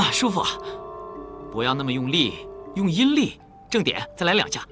舒服，不要那么用力，用阴力，正点，再来2下，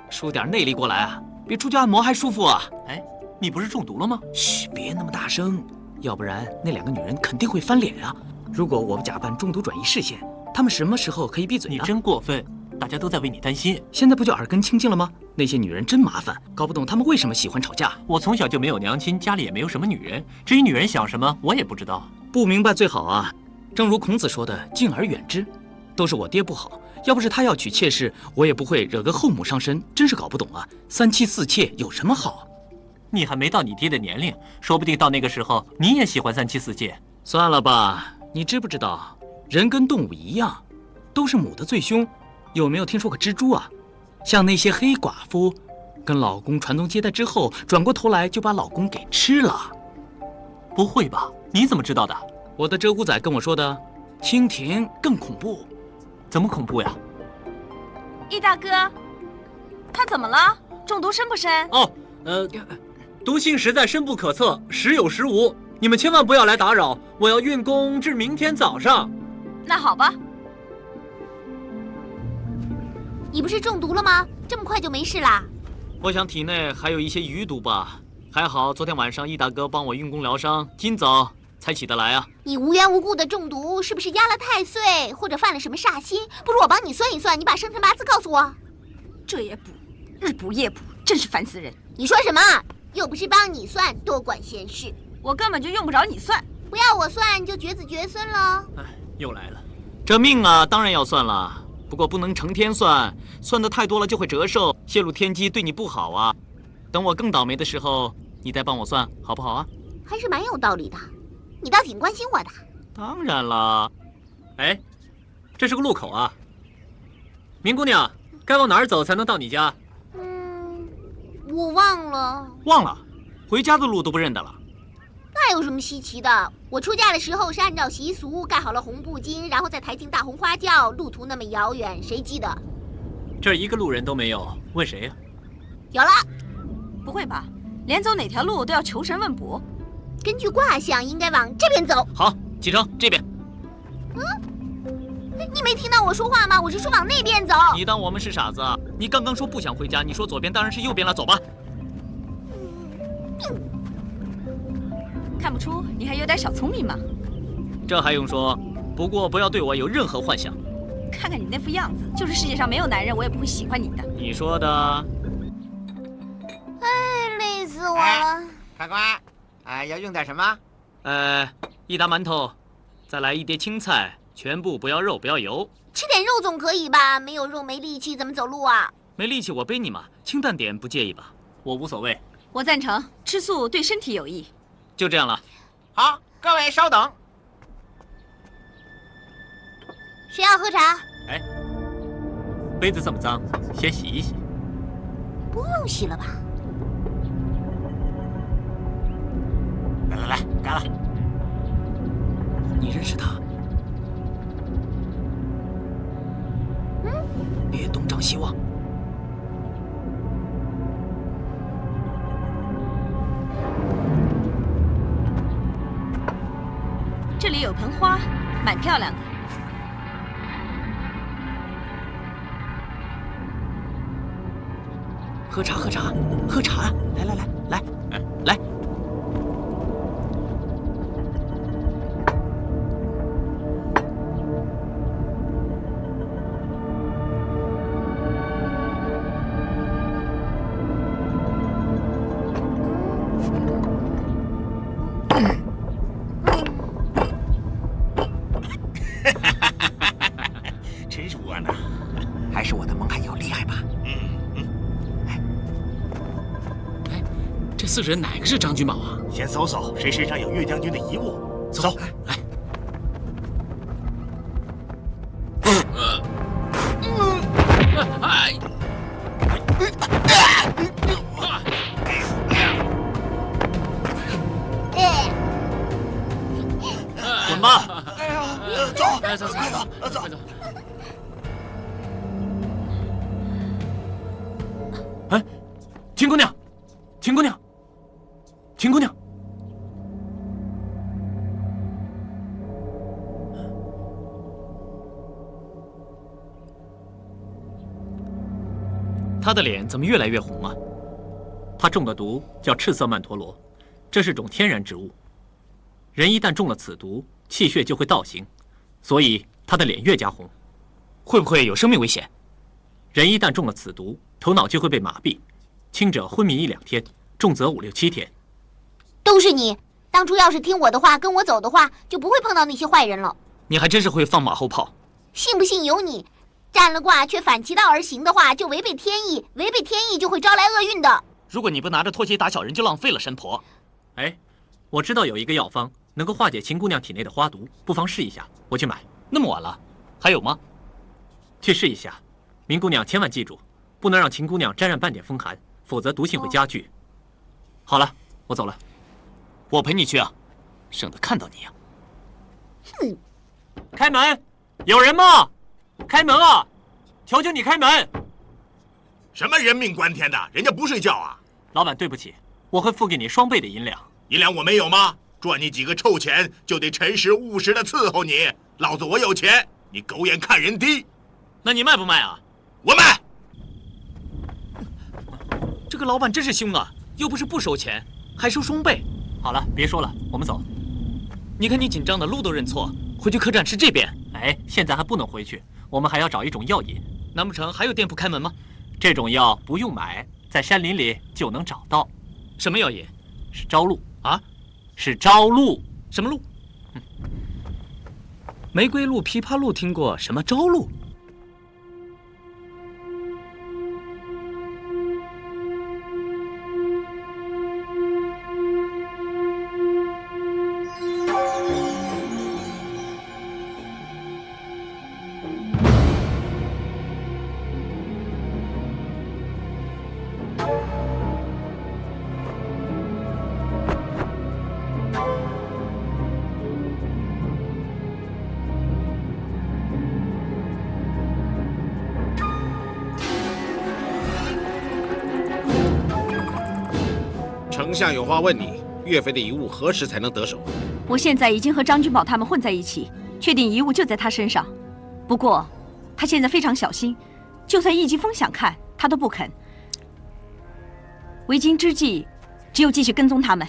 输点内力过来啊，比出去按摩还舒服啊！哎，你不是中毒了吗？嘘，别那么大声，要不然那2个女人肯定会翻脸啊！如果我们假扮中毒转移视线，她们什么时候可以闭嘴啊？你真过分，大家都在为你担心。现在不就耳根清净了吗？那些女人真麻烦，搞不懂她们为什么喜欢吵架。我从小就没有娘亲，家里也没有什么女人，至于女人想什么，我也不知道。不明白最好啊！正如孔子说的“敬而远之”，都是我爹不好，要不是他要娶妾室，我也不会惹个后母上身。真是搞不懂啊！3妻4妾有什么好？你还没到你爹的年龄，说不定到那个时候你也喜欢3妻4妾。算了吧，你知不知道，人跟动物一样，都是母的最凶。有没有听说过蜘蛛啊？像那些黑寡妇，跟老公传宗接代之后，转过头来就把老公给吃了。不会吧？你怎么知道的？我的鹧鸪仔跟我说的。蜻蜓更恐怖。怎么恐怖呀？易大哥，他怎么了？中毒深不深？哦，毒性实在深不可测，时有时无。你们千万不要来打扰，我要运功至明天早上。那好吧。你不是中毒了吗？这么快就没事啦？我想体内还有一些余毒吧。还好昨天晚上易大哥帮我运功疗伤，今早才起得来啊。你无缘无故的中毒，是不是压了太岁，或者犯了什么煞星？不如我帮你算一算，你把生辰八字告诉我。这也补，日补夜补，真是烦死人。你说什么？又不是帮你算，多管闲事。我根本就用不着你算。不要我算，就绝子绝孙了。哎，又来了。这命啊，当然要算了，不过不能成天算，算得太多了就会折寿，泄露天机对你不好啊。等我更倒霉的时候，你再帮我算，好不好啊？还是蛮有道理的，你倒挺关心我的。当然了。哎，这是个路口啊。明姑娘，该往哪儿走才能到你家？我忘了。忘了？回家的路都不认得了？那有什么稀奇的？我出嫁的时候是按照习俗盖好了红布巾，然后再抬进大红花轿，路途那么遥远，谁记得？这儿一个路人都没有，问谁呀？有了。不会吧？连走哪条路都要求神问卜？根据卦象，应该往这边走。好，启程这边。你没听到我说话吗？我是说往那边走。你当我们是傻子啊？你刚刚说不想回家，你说左边当然是右边了，走吧。看不出你还有点小聪明吗？这还用说？不过不要对我有任何幻想。看看你那副样子，就是世界上没有男人，我也不会喜欢你的。你说的。累死我了。客官，要用点什么？一打馒头，再来1碟青菜，全部不要肉，不要油。吃点肉总可以吧？没有肉没力气怎么走路啊？没力气我背你嘛，清淡点不介意吧？我无所谓。我赞成，吃素对身体有益。就这样了。好，各位稍等。谁要喝茶？哎，杯子这么脏，先洗一洗。不用洗了吧？来，干了！你认识他？别东张西望。这里有盆花，蛮漂亮的。喝茶，喝茶，喝茶！来，来。真是我呢，还是我的蒙汗药厉害吧？这4个人哪个是张君宝啊？先搜搜谁身上有岳将军的遗物。走，来。滚吧！走，快走！哎，秦姑娘，秦姑娘，秦姑娘，他的脸怎么越来越红啊？他中的毒叫赤色曼陀罗，这是种天然植物。人一旦中了此毒，气血就会倒行，所以他的脸越加红。会不会有生命危险？人一旦中了此毒，头脑就会被麻痹，轻者昏迷1-2天，重则5、6、7天。都是你，当初要是听我的话，跟我走的话，就不会碰到那些坏人了。你还真是会放马后炮。信不信由你。占了卦却反其道而行的话，就违背天意，违背天意就会招来厄运的。如果你不拿着拖鞋打小人，就浪费了神婆。哎，我知道有一个药方能够化解秦姑娘体内的花毒，不妨试一下。我去买。那么晚了，还有吗？去试一下。明姑娘千万记住，不能让秦姑娘沾染半点风寒，否则毒性会加剧。好了，我走了。我陪你去啊，省得看到你呀。开门，有人吗？开门啊！求求你开门！什么人命关天的，人家不睡觉啊！老板，对不起，我会付给你双倍的银两。银两我没有吗？赚你几个臭钱，就得诚实务实的伺候你。老子我有钱，你狗眼看人低。那你卖不卖啊？我卖。这个老板真是凶啊，又不是不收钱，还收双倍。好了，别说了，我们走。你看你紧张的，路都认错，回去客栈吃这边。哎，现在还不能回去，我们还要找一种药引。难不成还有店铺开门吗？这种药不用买，在山林里就能找到。什么药引？是朝露啊？是朝露。什么露？玫瑰露、枇杷露听过，什么朝露？丞相有话问你，岳飞的遗物何时才能得手？我现在已经和张君宝他们混在一起，确定遗物就在他身上。不过，他现在非常小心，就算易疾风想看，他都不肯。为今之计，只有继续跟踪他们，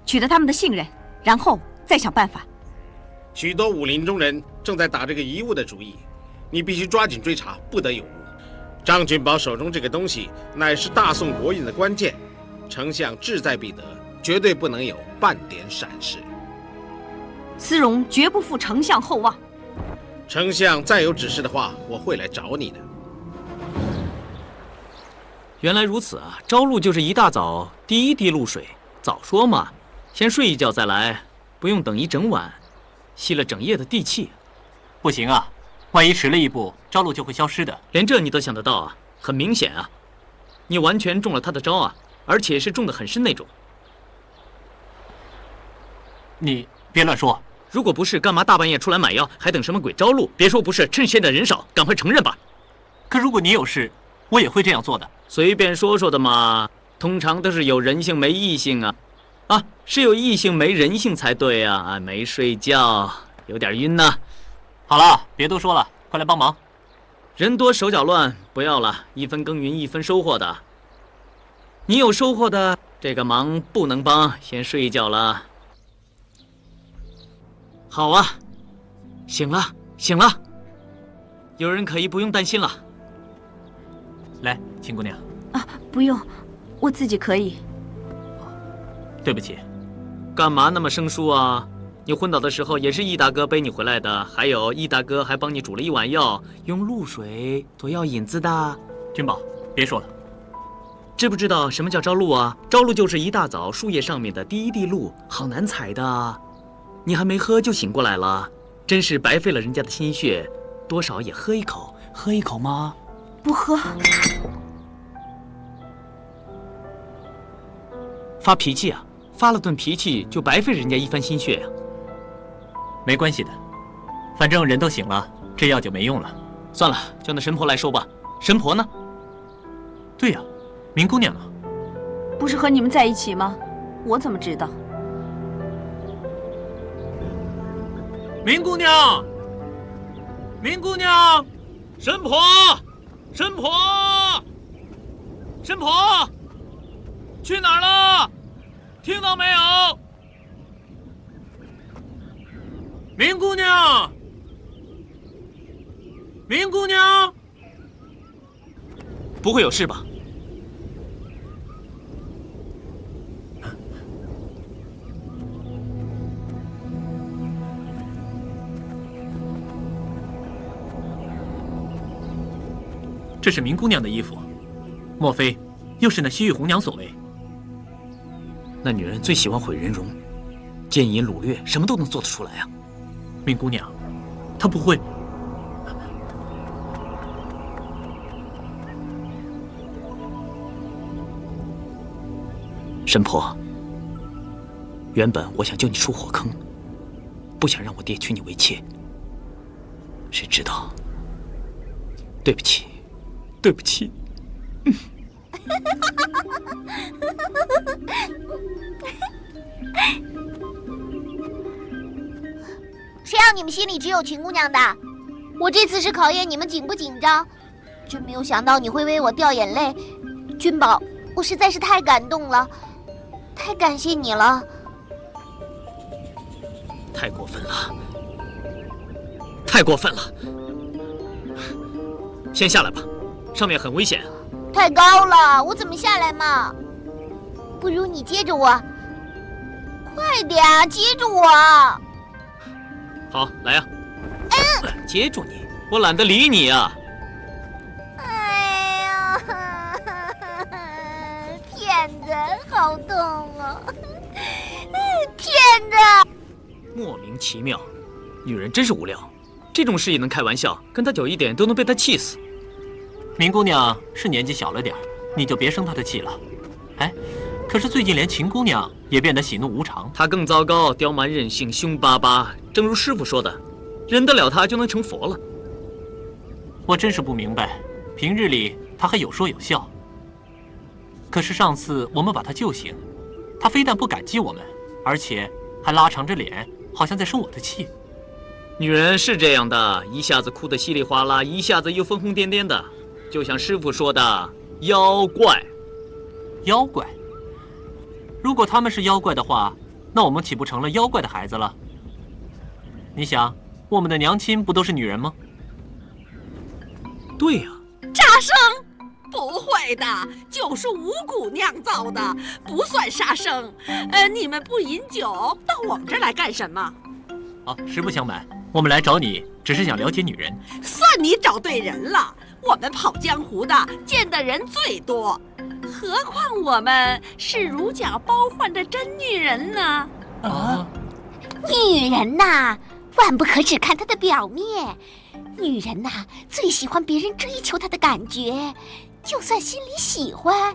取得他们的信任，然后再想办法。许多武林中人正在打这个遗物的主意，你必须抓紧追查，不得有误。张君宝手中这个东西，乃是大宋国运的关键。丞相志在必得，绝对不能有半点闪失。思荣绝不负丞相厚望。丞相再有指示的话，我会来找你的。原来如此啊！朝露就是一大早第一滴露水，早说嘛，先睡一觉再来，不用等一整晚，吸了整夜的地气。不行啊，万一迟了一步，朝露就会消失的。连这你都想得到啊？很明显啊，你完全中了他的招啊！而且是中得很深那种。你别乱说，如果不是，干嘛大半夜出来买药，还等什么鬼招路？别说不是，趁现在人少，赶快承认吧。可如果你有事，我也会这样做的。随便说说的嘛，通常都是有人性没异性啊。啊，是有异性没人性才对啊！啊，没睡觉，有点晕呐。好了，别多说了，快来帮忙。人多手脚乱，不要了，一分耕耘一分收获的。你有收获的，这个忙不能帮，先睡一觉了。好啊，醒了，醒了，有人可以不用担心了。来，秦姑娘。啊，不用，我自己可以。对不起。干嘛那么生疏啊？你昏倒的时候也是易大哥背你回来的，还有易大哥还帮你煮了一碗药，用露水做药引子的。君宝，别说了。知不知道什么叫朝露啊？朝露就是一大早树叶上面的第一滴露，好难采的。你还没喝就醒过来了，真是白费了人家的心血，多少也喝一口，喝一口吗？不喝。发脾气啊！发了顿脾气就白费人家一番心血啊。没关系的，反正人都醒了，这药就没用了。算了，叫那神婆来收吧。神婆呢？对呀。明姑娘呢？不是和你们在一起吗？我怎么知道？明姑娘，明姑娘，神婆，神婆，神婆，去哪儿了？听到没有？明姑娘，明姑娘，不会有事吧？这是明姑娘的衣服，莫非又是那西域红娘所为？那女人最喜欢毁人容，奸淫掳掠，什么都能做得出来啊！明姑娘，她不会……神婆，原本我想救你出火坑，不想让我爹娶你为妾，谁知道……对不起，对不起。谁让你们心里只有秦姑娘的？我这次是考验你们紧不紧张，真没有想到你会为我掉眼泪。君宝，我实在是太感动了，太感谢你了。太过分了，太过分了！先下来吧，上面很危险。太高了，我怎么下来嘛？不如你接着我，快点啊，接着我！好，来呀！接住你，我懒得理你啊！哎呀，骗子，好痛啊！骗子！莫名其妙，女人真是无聊，这种事也能开玩笑，跟她久一点都能被她气死。明姑娘是年纪小了点，你就别生她的气了。哎，可是最近连秦姑娘也变得喜怒无常。她更糟糕，刁蛮任性，凶巴巴。正如师傅说的，忍得了她就能成佛了。我真是不明白，平日里她还有说有笑，可是上次我们把她救醒，她非但不感激我们，而且还拉长着脸，好像在生我的气。女人是这样的，一下子哭得稀里哗啦，一下子又疯疯癫癫的，就像师傅说的，妖怪。妖怪？如果他们是妖怪的话，那我们岂不成了妖怪的孩子了？你想，我们的娘亲不都是女人吗？对呀。杀生？不会的，酒是五谷酿造的，不算杀生。你们不饮酒，到我们这儿来干什么？实不相瞒，我们来找你，只是想了解女人。算你找对人了。我们跑江湖的，见的人最多，何况我们是如假包换的真女人呢？女人呐，万不可只看她的表面。女人呐，最喜欢别人追求她的感觉，就算心里喜欢，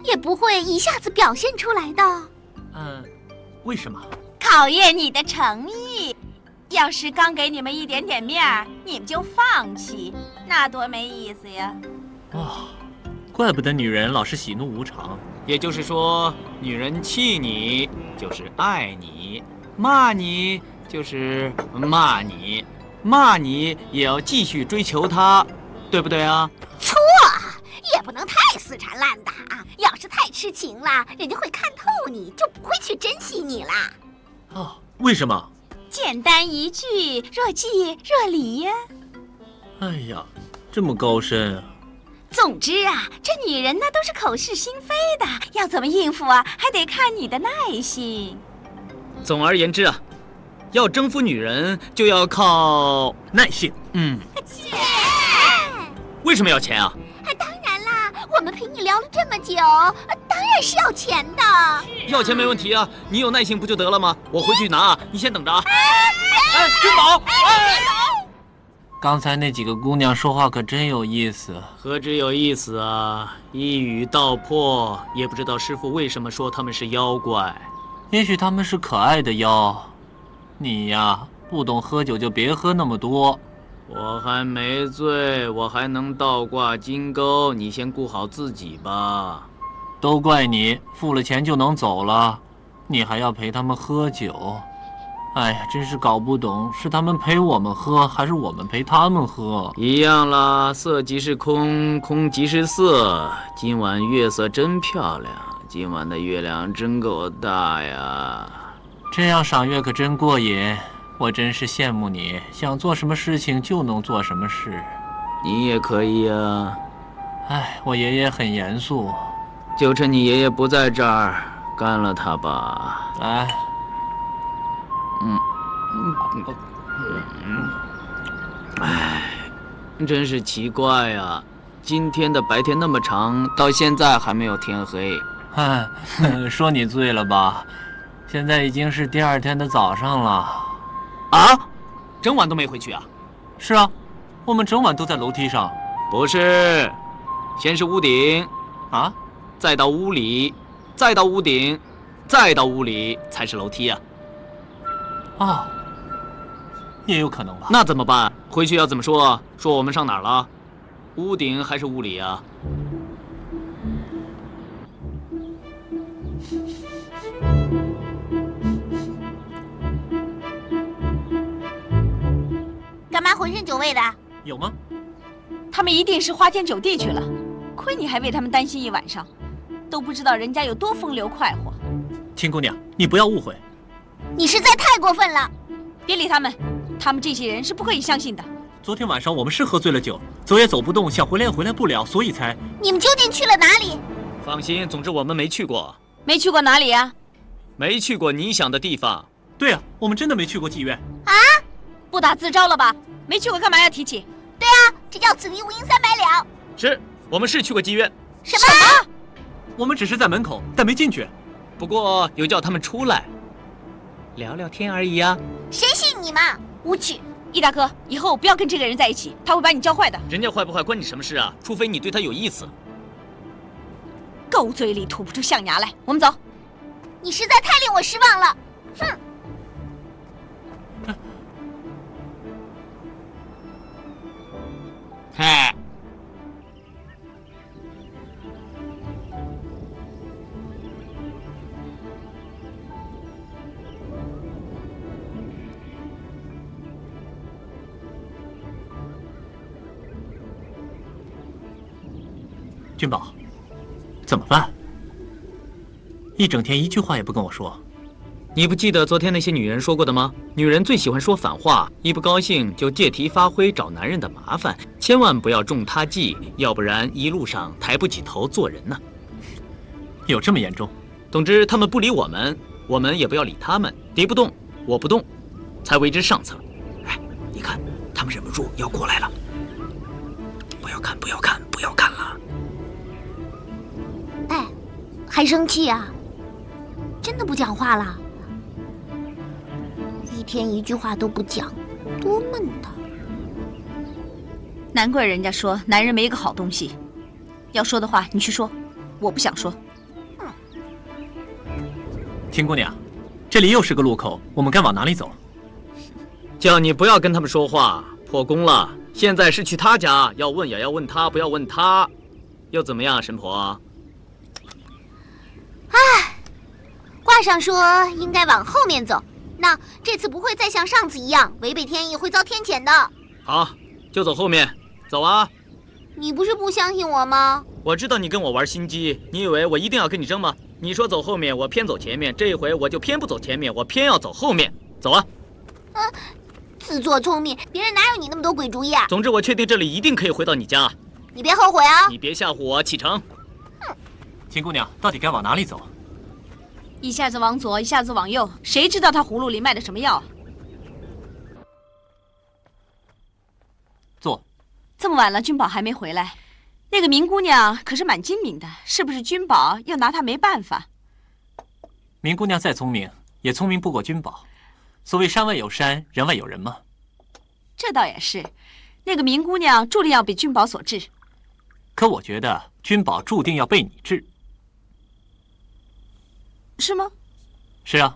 也不会一下子表现出来的。为什么？考验你的诚意。要是刚给你们一点点面儿，你们就放弃，那多没意思呀！怪不得女人老是喜怒无常。也就是说，女人气你就是爱你，骂你就是骂你，骂你也要继续追求她，对不对啊？错，也不能太死缠烂打。要是太痴情了，人家会看透你，就不会去珍惜你啦。为什么？简单一句，若即若离呀。哎呀，这么高深啊！总之啊，这女人呢都是口是心非的，要怎么应付啊，还得看你的耐性。总而言之啊，要征服女人就要靠耐性。钱？为什么要钱啊？当然啦，我们陪你聊了这么久，当然是要钱的。要钱没问题啊，你有耐心不就得了吗？我回去拿，你先等着啊。君宝，刚才那几个姑娘说话可真有意思。何止有意思啊，一语道破。也不知道师傅为什么说他们是妖怪。也许他们是可爱的妖。你呀，不懂喝酒就别喝那么多。我还没醉，我还能倒挂金钩，你先顾好自己吧。都怪你，付了钱就能走了，你还要陪他们喝酒。哎呀，真是搞不懂，是他们陪我们喝，还是我们陪他们喝？一样啦，色即是空，空即是色。今晚月色真漂亮，今晚的月亮真够大呀！这样赏月可真过瘾，我真是羡慕你，想做什么事情就能做什么事。你也可以啊。哎，我爷爷很严肃，就趁你爷爷不在这儿，干了他吧。来。真是奇怪呀！今天的白天那么长，到现在还没有天黑。说你醉了吧？现在已经是第二天的早上了。啊？整晚都没回去啊？是啊，我们整晚都在楼梯上。不是，先是屋顶，啊，再到屋里，再到屋顶，再到屋里，才是楼梯啊。啊，也有可能吧。那怎么办？回去要怎么说？说我们上哪儿了？屋顶还是屋里啊？干嘛浑身酒味的？有吗？他们一定是花天酒地去了，亏你还为他们担心一晚上，都不知道人家有多风流快活。秦姑娘，你不要误会，你实在太过分了！别理他们，他们这些人是不可以相信的。昨天晚上我们是喝醉了酒，走也走不动，想回来也回来不了，所以才……你们究竟去了哪里？放心，总之我们没去过。没去过哪里啊？没去过你想的地方。对啊，我们真的没去过妓院。啊？不打自招了吧？没去过干嘛要提起？对啊，这叫此地无银三百两。是，我们是去过妓院。什么？我们只是在门口，但没进去。不过有叫他们出来聊聊天而已啊。谁信你嘛？无耻！易大哥，以后不要跟这个人在一起，他会把你教坏的。人家坏不坏关你什么事啊？除非你对他有意思。狗嘴里吐不出象牙来，我们走。你实在太令我失望了。哼！嗨，君宝，怎么办？一整天一句话也不跟我说。你不记得昨天那些女人说过的吗？女人最喜欢说反话，一不高兴就借题发挥，找男人的麻烦，千万不要中他计，要不然一路上抬不起头做人呢。有这么严重？总之，他们不理我们，我们也不要理他们。敌不动，我不动，才为之上策。哎，你看，他们忍不住要过来了。不要看，不要看，不要看了。哎，还生气啊？真的不讲话了？一天一句话都不讲，多闷呐！难怪人家说男人没一个好东西。要说的话你去说，我不想说。秦姑娘，这里又是个路口，我们该往哪里走？叫你不要跟他们说话，破功了。现在是去他家，要问也要问他，不要问他。又怎么样，神婆？唉，卦上说应该往后面走，那这次不会再像上次一样违背天意，会遭天谴的。好，就走后面，走啊！你不是不相信我吗？我知道你跟我玩心机，你以为我一定要跟你争吗？你说走后面，我偏走前面，这一回我就偏不走前面，我偏要走后面。走啊！自作聪明，别人哪有你那么多鬼主意啊？总之，我确定这里一定可以回到你家。你别后悔啊！你别吓唬我，启程。秦姑娘，到底该往哪里走？一下子往左，一下子往右，谁知道他葫芦里卖的什么药？坐。这么晚了，君宝还没回来。那个明姑娘可是蛮精明的，是不是君宝要拿她没办法？明姑娘再聪明，也聪明不过君宝。所谓山外有山，人外有人嘛。这倒也是，那个明姑娘注定要被君宝所治。可我觉得君宝注定要被你治。是吗？是啊，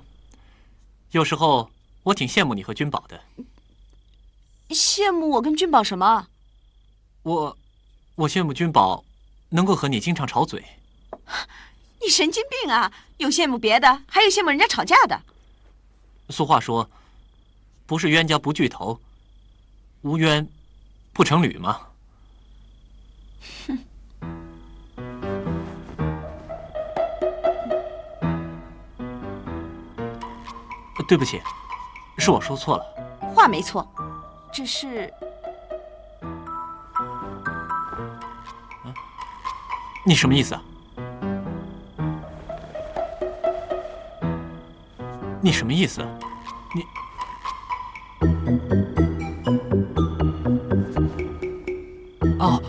有时候我挺羡慕你和君宝的。羡慕我跟君宝什么？我羡慕君宝能够和你经常吵嘴。你神经病啊！有羡慕别的，还有羡慕人家吵架的。俗话说，不是冤家不聚头，无冤不成侣吗？哼。对不起，是我说错了。话没错，只是……你什么意思啊？你什么意思？你……哦，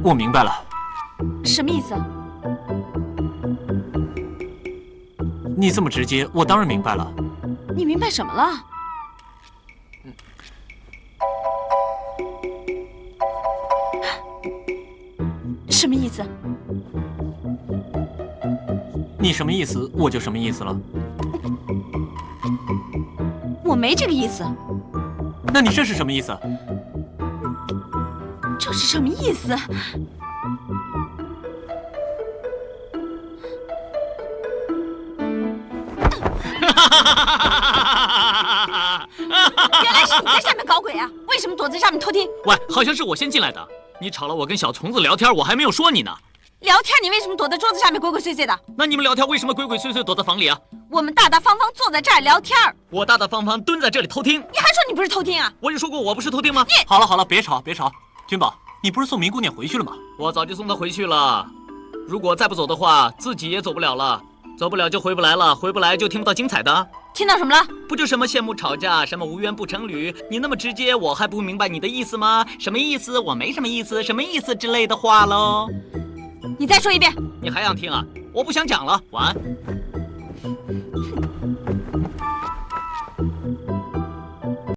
我明白了。什么意思？你这么直接，我当然明白了。你明白什么了？什么意思？你什么意思，我就什么意思了。我没这个意思。那你这是什么意思？这是什么意思？原来是你在下面搞鬼啊！为什么躲在上面偷听？喂，好像是我先进来的。你吵了我跟小虫子聊天，我还没有说你呢。聊天你为什么躲在桌子下面鬼鬼祟祟的？那你们聊天为什么鬼鬼祟祟躲在房里啊？我们大大方方坐在这儿聊天，我大大方方蹲在这里偷听。你还说你不是偷听啊？我有说过我不是偷听吗？好了好了，别吵别吵。君宝，你不是送明姑娘回去了吗？我早就送她回去了。如果再不走的话，自己也走不了了。走不了就回不来了，回不来就听不到精彩的。听到什么了？不就什么羡慕吵架，什么无缘不成侣，你那么直接，我还不明白你的意思吗？什么意思？我没什么意思，什么意思之类的话喽。你再说一遍。你还想听啊？我不想讲了，晚安。